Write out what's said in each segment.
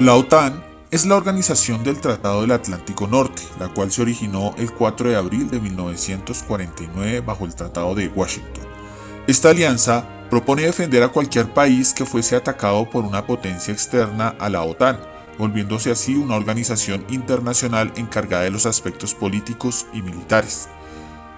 La OTAN es la organización del Tratado del Atlántico Norte, la cual se originó el 4 de abril de 1949 bajo el Tratado de Washington. Esta alianza propone defender a cualquier país que fuese atacado por una potencia externa a la OTAN, volviéndose así una organización internacional encargada de los aspectos políticos y militares.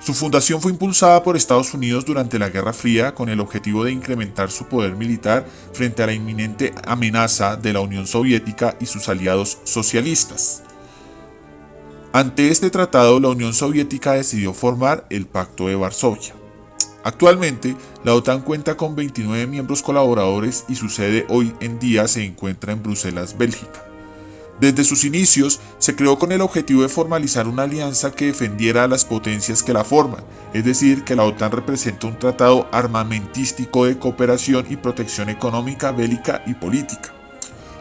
Su fundación fue impulsada por Estados Unidos durante la Guerra Fría con el objetivo de incrementar su poder militar frente a la inminente amenaza de la Unión Soviética y sus aliados socialistas. Ante este tratado, la Unión Soviética decidió formar el Pacto de Varsovia. Actualmente, la OTAN cuenta con 29 miembros colaboradores y su sede hoy en día se encuentra en Bruselas, Bélgica. Desde sus inicios, se creó con el objetivo de formalizar una alianza que defendiera a las potencias que la forman, es decir, que la OTAN representa un tratado armamentístico de cooperación y protección económica, bélica y política.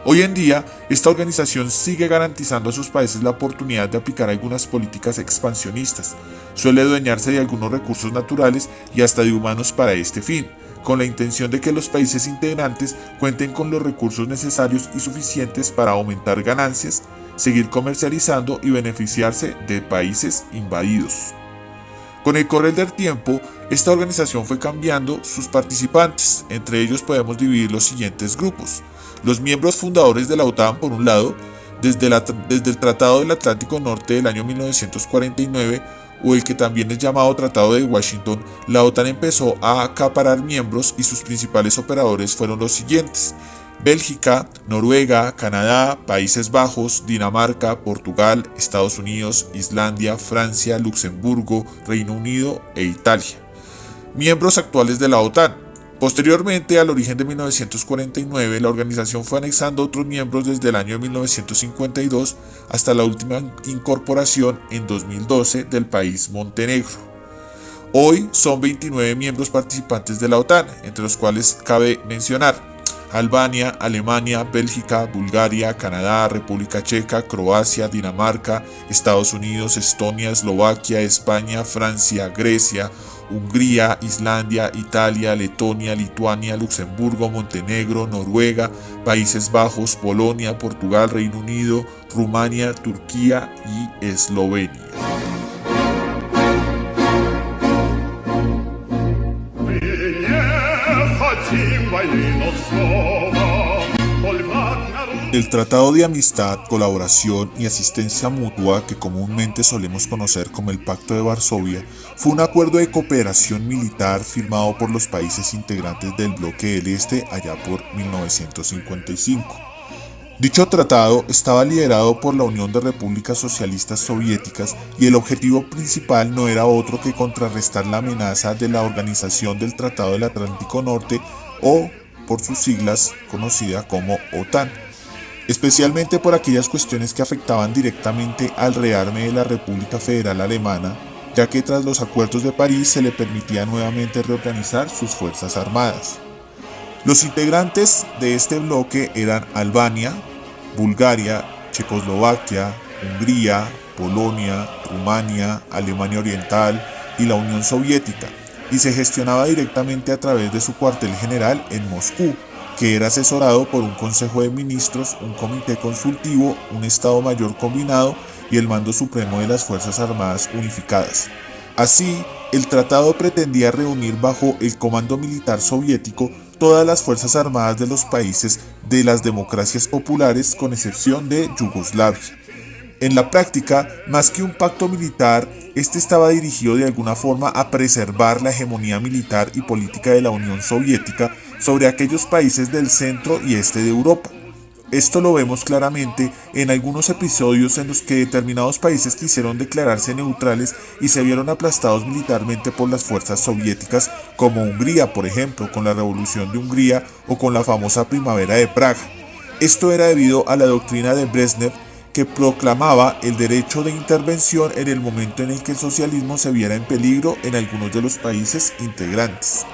Hoy en día, esta organización sigue garantizando a sus países la oportunidad de aplicar algunas políticas expansionistas, suele adueñarse de algunos recursos naturales y hasta de humanos para este fin, con la intención de que los países integrantes cuenten con los recursos necesarios y suficientes para aumentar ganancias, seguir comercializando y beneficiarse de países invadidos. Con el correr del tiempo, esta organización fue cambiando sus participantes, entre ellos podemos dividir los siguientes grupos. Los miembros fundadores de la OTAN, por un lado, desde el Tratado del Atlántico Norte del año 1949, o el que también es llamado Tratado de Washington, la OTAN empezó a acaparar miembros y sus principales operadores fueron los siguientes: Bélgica, Noruega, Canadá, Países Bajos, Dinamarca, Portugal, Estados Unidos, Islandia, Francia, Luxemburgo, Reino Unido e Italia. Miembros actuales de la OTAN. Posteriormente, al origen de 1949, la organización fue anexando otros miembros desde el año 1952 hasta la última incorporación en 2012 del país Montenegro. Hoy son 29 miembros participantes de la OTAN, entre los cuales cabe mencionar Albania, Alemania, Bélgica, Bulgaria, Canadá, República Checa, Croacia, Dinamarca, Estados Unidos, Estonia, Eslovaquia, España, Francia, Grecia, Hungría, Islandia, Italia, Letonia, Lituania, Luxemburgo, Montenegro, Noruega, Países Bajos, Polonia, Portugal, Reino Unido, Rumania, Turquía y Eslovenia. El Tratado de Amistad, Colaboración y Asistencia Mutua, que comúnmente solemos conocer como el Pacto de Varsovia, fue un acuerdo de cooperación militar firmado por los países integrantes del Bloque del Este allá por 1955. Dicho tratado estaba liderado por la Unión de Repúblicas Socialistas Soviéticas y el objetivo principal no era otro que contrarrestar la amenaza de la Organización del Tratado del Atlántico Norte, o, por sus siglas, conocida como OTAN, especialmente por aquellas cuestiones que afectaban directamente al rearme de la República Federal Alemana, ya que tras los acuerdos de París se le permitía nuevamente reorganizar sus fuerzas armadas. Los integrantes de este bloque eran Albania, Bulgaria, Checoslovaquia, Hungría, Polonia, Rumania, Alemania Oriental y la Unión Soviética, y se gestionaba directamente a través de su cuartel general en Moscú, que era asesorado por un Consejo de Ministros, un Comité Consultivo, un Estado Mayor Combinado y el Mando Supremo de las Fuerzas Armadas Unificadas. Así, el tratado pretendía reunir bajo el comando militar soviético todas las fuerzas armadas de los países de las democracias populares, con excepción de Yugoslavia. En la práctica, más que un pacto militar, este estaba dirigido de alguna forma a preservar la hegemonía militar y política de la Unión Soviética sobre aquellos países del centro y este de Europa. Esto lo vemos claramente en algunos episodios en los que determinados países quisieron declararse neutrales y se vieron aplastados militarmente por las fuerzas soviéticas, como Hungría, por ejemplo, con la Revolución de Hungría o con la famosa Primavera de Praga. Esto era debido a la doctrina de Brezhnev, que proclamaba el derecho de intervención en el momento en el que el socialismo se viera en peligro en algunos de los países integrantes.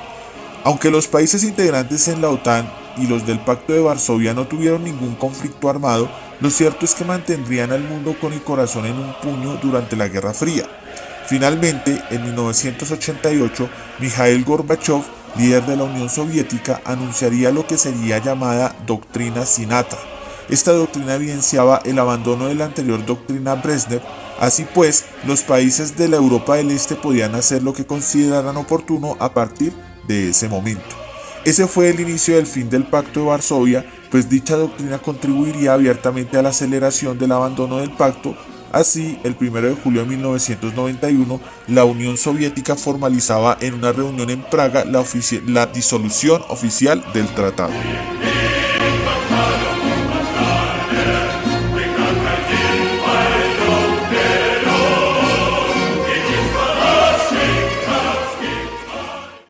Aunque los países integrantes en la OTAN y los del Pacto de Varsovia no tuvieron ningún conflicto armado, lo cierto es que mantendrían al mundo con el corazón en un puño durante la Guerra Fría. Finalmente, en 1988, Mikhail Gorbachev, líder de la Unión Soviética, anunciaría lo que sería llamada Doctrina Sinatra, Esta doctrina evidenciaba el abandono de la anterior doctrina Brezhnev. Así pues, los países de la Europa del Este podían hacer lo que consideraran oportuno a partir de ese momento. Ese fue el inicio del fin del Pacto de Varsovia, pues dicha doctrina contribuiría abiertamente a la aceleración del abandono del pacto. Así, el 1 de julio de 1991, la Unión Soviética formalizaba en una reunión en Praga la disolución oficial del tratado.